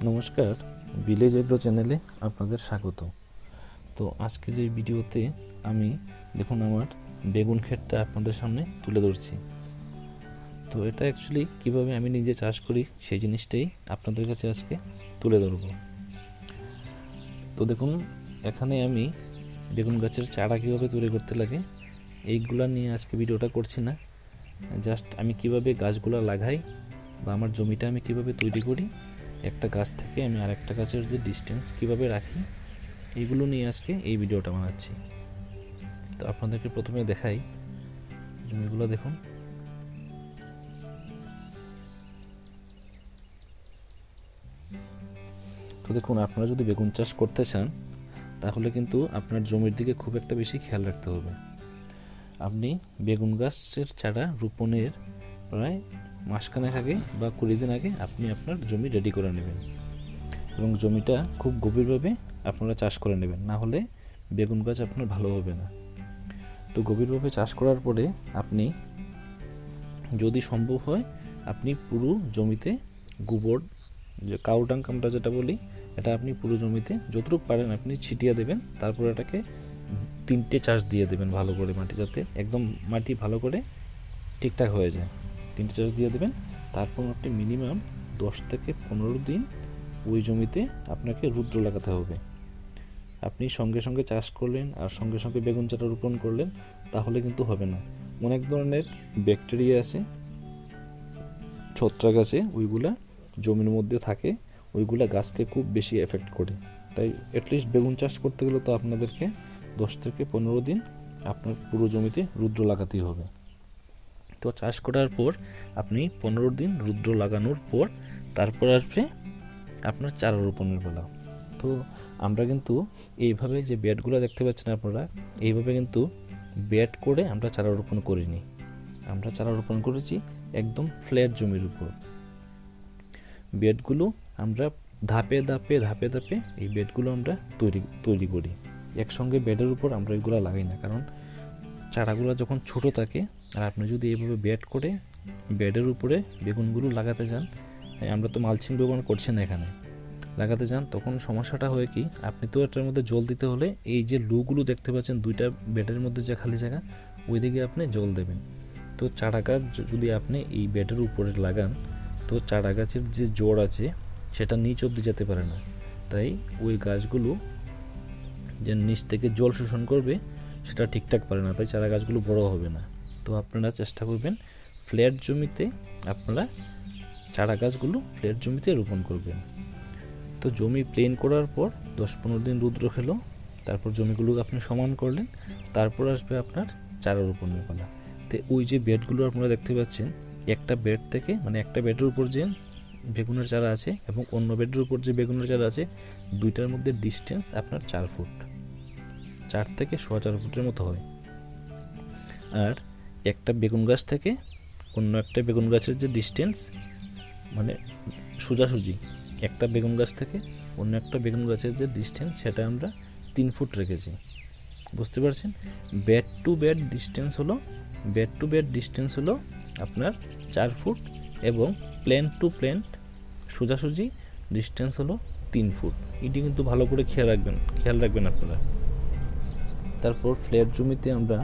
নমস্কার, village agro চ্যানেলে আপনাদের স্বাগত। তো আজকের এই ভিডিওতে আমি দেখুন আমার বেগুন ক্ষেতটা আপনাদের সামনে তুলে ধরছি। তো এটা অ্যাকচুয়ালি কিভাবে আমি নিজে চাষ করি সেই জিনিসটাই আপনাদের কাছে আজকে তুলে ধরব। তো দেখুন এখানে আমি বেগুন গাছের চারা কীভাবে তৈরি করতে লাগে এইগুলা নিয়ে আজকে ভিডিওটা করছি না। জাস্ট আমি কিভাবে গাছগুলো লাগাই বা আমার জমিটা আমি কিভাবে তৈরি করি, একটা গাছ থেকে আমি আরেকটা গাছের যে ডিস্টেন্স কিভাবে রাখি, এইগুলো নিয়ে আজকে এই ভিডিওটা বানাচ্ছি। তো আপনাদেরকে প্রথমে দেখাই জমিগুলো দেখুন। তো দেখুন আপনারা যদি বেগুন চাষ করতে চান তাহলে কিন্তু আপনার জমির দিকে খুব একটা বেশি খেয়াল রাখতে হবে। আপনি বেগুন গাছের চারা রোপণের প্রায় মাসখানেক আগে বা 20 দিন আগে আপনি আপনার জমি রেডি করে নেবেন এবং জমিটা খুব গভীরভাবে আপনারা চাষ করে নেবেন, না হলে বেগুন গাছ আপনার ভালো হবে না। তো গভীরভাবে চাষ করার পরে আপনি যদি সম্ভব হয় আপনি পুরো জমিতে গোবর, যে কাউ ডাং আমরা যেটা বলি, এটা আপনি পুরো জমিতে যতটুকু পারেন আপনি ছিটিয়ে দেবেন। তারপর এটাকে 3টে চাষ দিয়ে দেবেন ভালো করে, মাটি যাতে একদম মাটি ভালো করে ঠিকঠাক হয়ে যায়। 3টে চাষ দিয়ে দেবেন। তারপর আপনি মিনিমাম 10 থেকে 15 দিন ওই জমিতে আপনাকে রুদ্র লাগাতে হবে। আপনি সঙ্গে সঙ্গে চাষ করলেন আর সঙ্গে সঙ্গে বেগুন চারা রোপণ করলেন তাহলে কিন্তু হবে না। অনেক ধরনের ব্যাকটেরিয়া আছে, ছত্রাক আছে, ওইগুলা জমির মধ্যে থাকে, ওইগুলা গাছকে খুব বেশি এফেক্ট করে। তাই অ্যাটলিস্ট বেগুন চাষ করতে গেলে তো আপনাদেরকে 10 থেকে 15 দিন আপনার পুরো জমিতে রুদ্র লাগাতেই হবে। তো চাষ করার পর আপনি 15 দিন রুদ্র লাগানোর পর তারপর আসবে আপনার চারা রোপণের বেলা। তো আমরা কিন্তু এইভাবে যে বেডগুলো দেখতে পাচ্ছেন আপনারা, এইভাবে কিন্তু বেড করে আমরা চারা রোপণ করিনি। আমরা চারা রোপণ করেছি একদম ফ্ল্যাট জমির উপর। বেডগুলো আমরা ধাপে ধাপে ধাপে ধাপে এই বেডগুলো আমরা তৈরি করি। একসঙ্গে বেডের উপর আমরা এগুলো লাগাই না, কারণ চারাগুলো যখন ছোট থাকে আর আপনি যদি এইভাবে বেড করে বেডের উপরে বেগুনগুলো লাগাতে যান, আমরা তো মালচিং ব্যবহার করছি না এখানে, লাগাতে যান তখন সমস্যাটা হয় কি, আপনি তো এটার মধ্যে জল দিতে হলে এই যে লুগুলো দেখতে পাচ্ছেন দুইটা বেডের মধ্যে যে খালি জায়গা, ওই দিকে আপনি জল দেবেন। তো চারা গাছ যদি আপনি এই বেডের উপরে লাগান তো চারা গাছের যে জোড় আছে সেটা নিচ অবধি যেতে পারে না। তাই ওই গাছগুলো যে নিচ থেকে জল শোষণ করবে সেটা ঠিকঠাক পারে না, তাই চারা গাছগুলো বড় হবে না। তো আপনারা চেষ্টা করবেন ফ্ল্যাট জমিতে আপনারা চারা গাছগুলো ফ্ল্যাট জমিতে রোপণ করবেন। তো জমি প্লেন করার পর 10-15 দিন রৌদ্র খেলো, তারপর জমিগুলো আপনি সমান করলেন, তারপর আসবে আপনার চারা রোপণের পালা। তো ওই যে বেডগুলো আপনারা দেখতে পাচ্ছেন, একটা বেড থেকে মানে একটা বেডের উপর যে বেগুনের চারা আছে এবং অন্য বেডের উপর যে বেগুনের চারা আছে, দুইটার মধ্যে ডিস্টেন্স আপনার 4 ফুট, 4 থেকে 4.25 ফুটের মতো হয়। আর একটা বেগুন গাছ থেকে অন্য একটা বেগুন গাছের যে ডিস্টেন্স মানে সোজাসুজি একটা বেগুন গাছ থেকে অন্য একটা বেগুন গাছের যে ডিস্টেন্স সেটা আমরা 3 ফুট রেখেছি। বুঝতে পারছেন? বেড টু বেড ডিস্টেন্স হলো আপনার 4 ফুট এবং প্লেন টু প্লেন সোজাসুজি ডিস্টেন্স হলো 3 ফুট। এটি কিন্তু ভালো করে খেয়াল রাখবেন আপনারা। তারপর ফ্ল্যাট জমিতে আমরা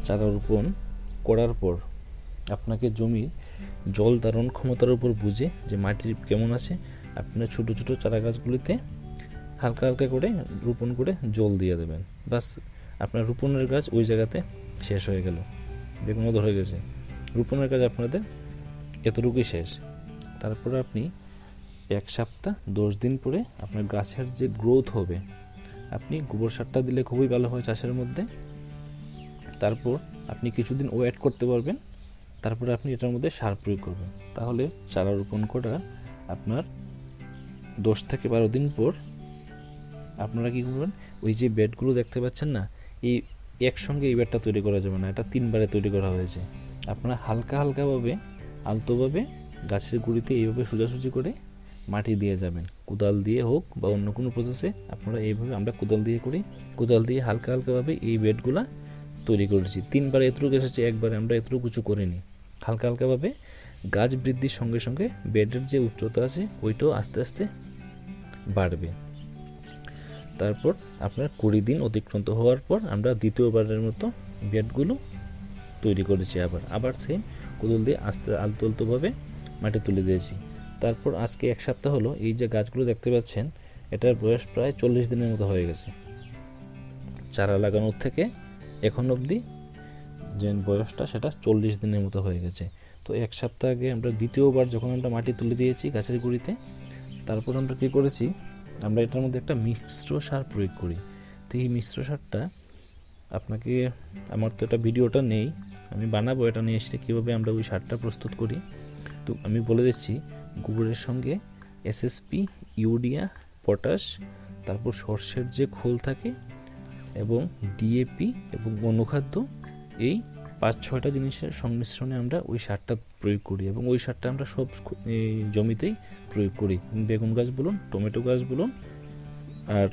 চারা রোপণ করার পর আপনাকে জমির জল ধারণ ক্ষমতার উপর বুঝে যে মাটি কেমন আছে, আপনার ছোটো ছোটো চারা গাছগুলিতে হালকা হালকা করে রোপণ করে জল দিয়ে দেবেন। বাস, আপনার রোপণের কাজ ওই জায়গাতে শেষ হয়ে গেল। বেগুনও ধরে গেছে, রোপণের কাজ আপনাদের এতটুকুই শেষ। তারপরে আপনি 1 সপ্তাহ 10 দিন পরে আপনার গাছের যে গ্রোথ হবে, আপনি গোবর সারটা দিলে খুবই ভালো হয় চাষের মধ্যে। তারপর আপনি কিছুদিন ওয়েট করতে পারবেন, তারপরে আপনি এটার মধ্যে সার প্রয়োগ করবেন। তাহলে চারা রোপণ করা আপনার 10 থেকে 12 দিন পর আপনারা কী করবেন, ওই যে বেডগুলো দেখতে পাচ্ছেন না, এই একসঙ্গে এই বেডটা তৈরি করা যাবে না, এটা 3 বারে তৈরি করা হয়েছে। আপনারা হালকা হালকাভাবে আলতোভাবে গাছের গুঁড়িতে এইভাবে সোজাসুজি করে মাটি দিয়ে যাবেন, কোদাল দিয়ে হোক বা অন্য কোনো প্রসেসে। আপনারা এইভাবে, আমরা কোদাল দিয়ে করি, কোদাল দিয়ে হালকা হালকাভাবে এই বেডগুলা তৈরি করেছি। 3 বার এতটুকু এসেছে, একবারে আমরা এতটুকু কিছু করিনি। হালকা হালকাভাবে গাছ বৃদ্ধির সঙ্গে সঙ্গে বেডের যে উচ্চতা আছে ওইটাও আস্তে আস্তে বাড়বে। তারপর আপনার 20 দিন অতিক্রান্ত হওয়ার পর আমরা দ্বিতীয়বারের মতো বেডগুলো তৈরি করেছি। আবার সেম কোদাল দিয়ে আলতো আলতোভাবে মাটি তুলে দিয়েছি। তারপর আজকে 1 সপ্তাহ হলো এই যে গাছগুলো দেখতে পাচ্ছেন, এটার বয়স প্রায় 40 দিনের মতো হয়ে গেছে। চারা লাগানোর থেকে এখন অবধি যে বয়সটা সেটা 40 দিনের মতো হয়ে গেছে। তো 1 সপ্তাহ আগে আমরা দ্বিতীয়বার যখন আমরা মাটি তুলে দিয়েছি গাছের গুঁড়িতে, তারপর আমরা কী করেছি, আমরা এটার মধ্যে একটা মিশ্র সার প্রয়োগ করি। তো এই মিশ্র সারটা আপনাকে, আমার তো এটা ভিডিওটা নেই, আমি বানাবো এটা নিয়ে এসে কীভাবে আমরা ওই সারটা প্রস্তুত করি। তো আমি বলে দিচ্ছি, গোবরের সঙ্গে এসএসপি, ইউরিয়া, পটাশ, তারপর সর্ষের যে খোল থাকে এবং ডিএপি এবং অনুখাদ্য, এই 5-6টা জিনিসের সংমিশ্রণে আমরা ওই সারটা প্রয়োগ করি এবং ওই সারটা আমরা সব জমিতেই প্রয়োগ করি। বেগুন গাছ বলুন, টমেটো গাছ বলুন, আর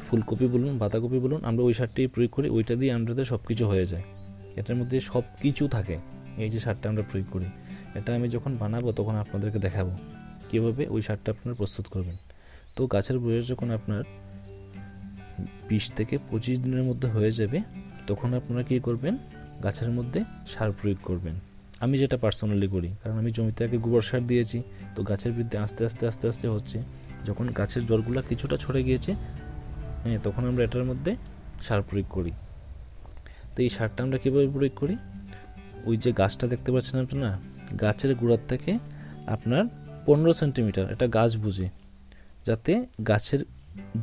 ফুলকপি বলুন, বাঁধাকপি বলুন, আমরা ওই সারটাই প্রয়োগ করি। ওইটা দিয়ে আমাদের সব কিছু হয়ে যায়, এটার মধ্যে সব কিছু থাকে। এই যে সারটা আমরা প্রয়োগ করি, এটা আমি যখন বানাবো তখন আপনাদেরকে দেখাবো কীভাবে ওই সারটা আপনারা প্রস্তুত করবেন। তো গাছের বয়স যখন আপনার 20 থেকে 25 দিনের মধ্যে হয়ে যাবে, তখন আপনারা কী করবেন, গাছের মধ্যে সার প্রয়োগ করবেন। আমি যেটা পার্সোনালি করি, কারণ আমি জমিতে আগে গোবর সার দিয়েছি, তো গাছের বৃদ্ধি আস্তে আস্তে আস্তে আস্তে হচ্ছে। যখন গাছের জলগুলো কিছুটা ছড়ে গিয়েছে, তখন আমরা এটার মধ্যে সার প্রয়োগ করি। তো এই সারটা আমরা কীভাবে প্রয়োগ করি, ওই যে গাছটা দেখতে পাচ্ছেন আপনারা, গাছের গোড়ার থেকে আপনার 15 সেন্টিমিটার, এটা গাছ বুঝে, যাতে গাছের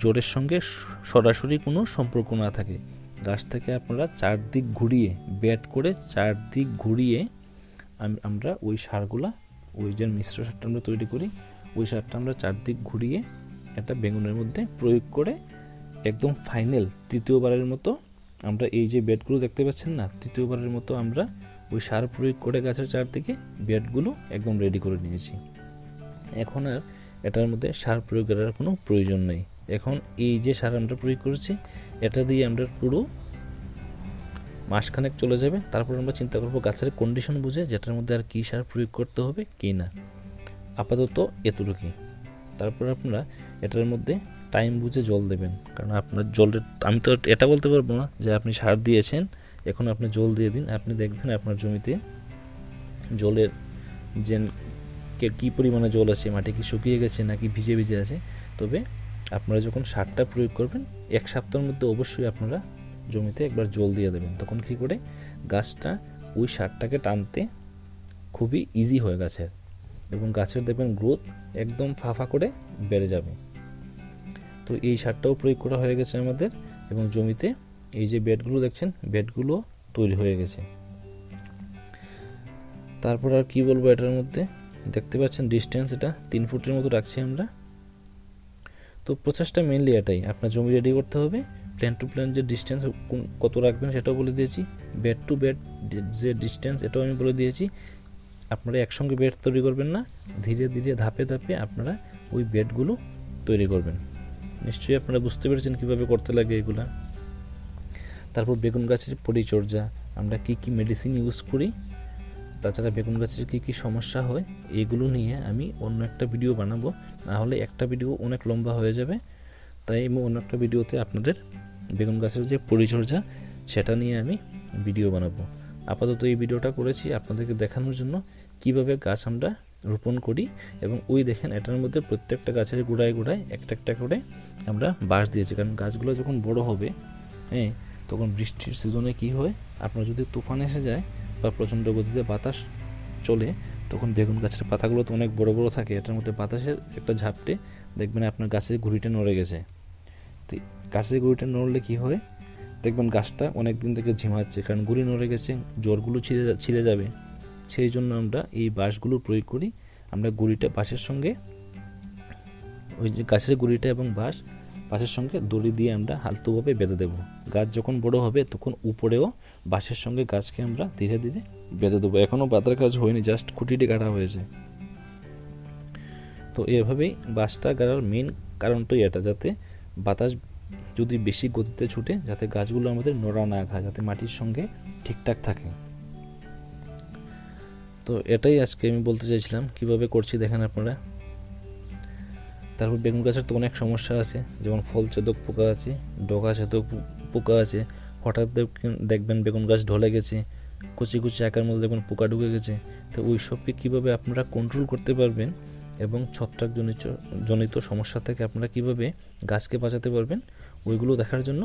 জোরের সঙ্গে সরাসরি কোনো সম্পর্ক না থাকে, গাছ থেকে আপনারা চারদিক ঘুরিয়ে, ব্যাট করে চারদিক ঘুরিয়ে আমরা ওই সারগুলা, ওই যে মিশ্র সারটা আমরা তৈরি করি, ওই সারটা আমরা চারদিক ঘুরিয়ে একটা বেগুনের মধ্যে প্রয়োগ করে একদম ফাইনাল তৃতীয়বারের মতো আমরা এই যে বেডগুলো দেখতে পাচ্ছেন না, তৃতীয়বারের মতো আমরা ওই সার প্রয়োগ করে গাছের চারদিকে বেডগুলো একদম রেডি করে নিয়েছি। এখন আর এটার মধ্যে সার প্রয়োগ করার কোনো প্রয়োজন নেই। এখন এই যে সার আমরা প্রয়োগ করেছি, এটা দিয়ে আমরা পুরো মাসখানেক চলে যাবে। তারপর আমরা চিন্তা করবো গাছের কন্ডিশন বুঝে যেটার মধ্যে আর কী সার প্রয়োগ করতে হবে কি না। আপাতত এতটুকুই। তারপর আপনারা এটার মধ্যে টাইম বুঝে জল দেবেন, কারণ আপনার জলের, আমি তো এটা বলতে পারবো না যে আপনি সার দিয়েছেন এখন আপনি জল দিয়ে দিন। আপনি দেখবেন আপনার জমিতে জলের যে কী পরিমাণে জল আছে, মাটি কি শুকিয়ে গেছে নাকি ভিজে ভিজে আছে। তবে আপনারা যখন সারটা প্রয়োগ করবেন 1 সপ্তাহের মধ্যে অবশ্যই আপনারা জমিতে একবার জল দিয়ে দেবেন। তখন কী করে গাছটা ওই সারটাকে টানতে খুবই ইজি হয় গাছের, এবং গাছের দেখবেন গ্রোথ একদম ফাঁফা করে বেড়ে যাবে। তো এই সারটাও প্রয়োগ করা হয়ে গেছে আমাদের, এবং জমিতে এই যে বেডগুলো দেখছেন, বেডগুলো তৈরি হয়ে গেছে। তারপর আর কি বলবো, এটার মধ্যে দেখতে পাচ্ছেন ডিস্টেন্স এটা 3 ফুটের মতো রাখছি আমরা। তো প্রসেসটা মেনলি এটাই, আপনার জমি রেডি করতে হবে, প্ল্যান টু প্ল্যান যে ডিস্টেন্স কত রাখবেন সেটাও বলে দিয়েছি, বেড টু বেড যে ডিস্টেন্স এটাও আমি বলে দিয়েছি। আপনারা একসঙ্গে বেড তৈরি করবেন না, ধীরে ধীরে ধাপে ধাপে আপনারা ওই বেডগুলো তৈরি করবেন। নিশ্চয়ই আপনারা বুঝতে পেরেছেন কীভাবে করতে লাগে এগুলা। তারপর বেগুন গাছের পরিচর্যা, আমরা কি কি মেডিসিন ইউজ করি, তাছাড়া বেগুন গাছের কী কী সমস্যা হয়, এগুলো নিয়ে আমি অন্য একটা ভিডিও বানাবো, না হলে একটা ভিডিও অনেক লম্বা হয়ে যাবে। তাই আমি অন্য একটা ভিডিওতে আপনাদের বেগুন গাছের যে পরিচর্যা সেটা নিয়ে আমি ভিডিও বানাবো। আপাতত এই ভিডিওটা করেছি আপনাদেরকে দেখানোর জন্য কিভাবে গাছ আমরা রোপণ করি। এবং ওই দেখেন এটার মধ্যে প্রত্যেকটা গাছের গোড়ায় গোড়ায় একটা একটা করে আমরা বাঁশ দিয়েছি, কারণ গাছগুলো যখন বড় হবে, তখন বৃষ্টির সিজনে কি হয়, আপনার যদি তুফান এসে যায় বা প্রচণ্ড গতিতে বাতাস চলে, তখন বেগুন গাছের পাতাগুলো তো অনেক বড় বড় থাকে, এটার মধ্যে বাতাসের একটা ঝাপটে দেখবেন আপনার গাছের গুঁড়িটা নড়ে গেছে। তো গাছের গুঁড়িটা নড়লে কি হয়, দেখবেন গাছটা অনেক দিন থেকে ঝিমাচ্ছে, কারণ গুঁড়ি নড়ে গেছে, জড়গুলো ছিঁড়ে যাবে। সেই জন্য আমরা এই বাঁশগুলো প্রয়োগ করি। আমরা গুঁড়িটা বাঁশের সঙ্গে, ওই যে গাছের গুঁড়িটা এবং বাঁশের সঙ্গে দড়ি দিয়ে আমরা হালতুভাবে বেঁধে দেবো। গাছ যখন বড় হবে তখন উপরেও বাঁশের সঙ্গে গাছকে আমরা ধীরে ধীরে বেঁধে দেবো। এখনও বাঁধার কাজ হয়নি, জাস্ট খুঁটিটি গাড়া হয়েছে। তো এভাবেই বাঁশটা গাড়ার মেন কারণটাই এটা, যাতে বাতাস যদি বেশি গতিতে ছুটে, যাতে গাছগুলো আমাদের নড়া না খায়, যাতে মাটির সঙ্গে ঠিকঠাক থাকে। তো এটাই আজকে আমি বলতে চাইছিলাম, কিভাবে করছি দেখেন আপনারা। তারপর বেগুন গাছের তো অনেক সমস্যা আছে, যেমন ফল ছেদক পোকা আছে, ডগা ছেদক পোকা আছে। হঠাৎ দেখবেন বেগুন গাছ ঢলে গেছে, কুচি কুচি আকার মধ্যে দেখবেন পোকা ঢুকে গেছে। তো ওই সবকে কীভাবে আপনারা কন্ট্রোল করতে পারবেন এবং ছত্রাক জনিত সমস্যা থেকে আপনারা কীভাবে গাছকে বাঁচাতে পারবেন, ওইগুলো দেখার জন্য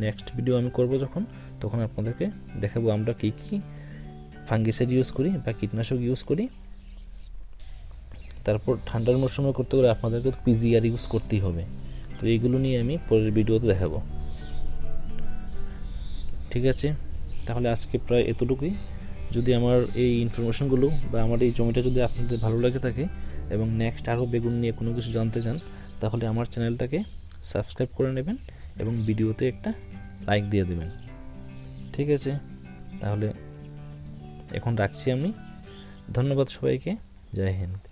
নেক্সট ভিডিও আমি করব তখন আপনাদেরকে দেখাবো আমরা কী কী ফাঙ্গিসাইড ইউজ করি বা কীটনাশক ইউজ করি। তারপর ঠান্ডার মরশুমে করতে গেলে আপনাদেরকে তো পিজিআর ইউজ করতেই হবে। তো এইগুলো নিয়ে আমি পরের ভিডিওতে দেখাবো। ঠিক আছে, তাহলে আজকে প্রায় এতটুকুই। যদি আমার এই ইনফরমেশনগুলো বা আমার এই জমিটা যদি আপনাদের ভালো লাগে থাকে এবং নেক্সট আরও বেগুন নিয়ে কোনো কিছু জানতে চান, তাহলে আমার চ্যানেলটাকে সাবস্ক্রাইব করে নেবেন এবং ভিডিওতে একটা লাইক দিয়ে দেবেন। ঠিক আছে, তাহলে এখন রাখছি আমি। ধন্যবাদ সবাইকে। জয় হিন্দ।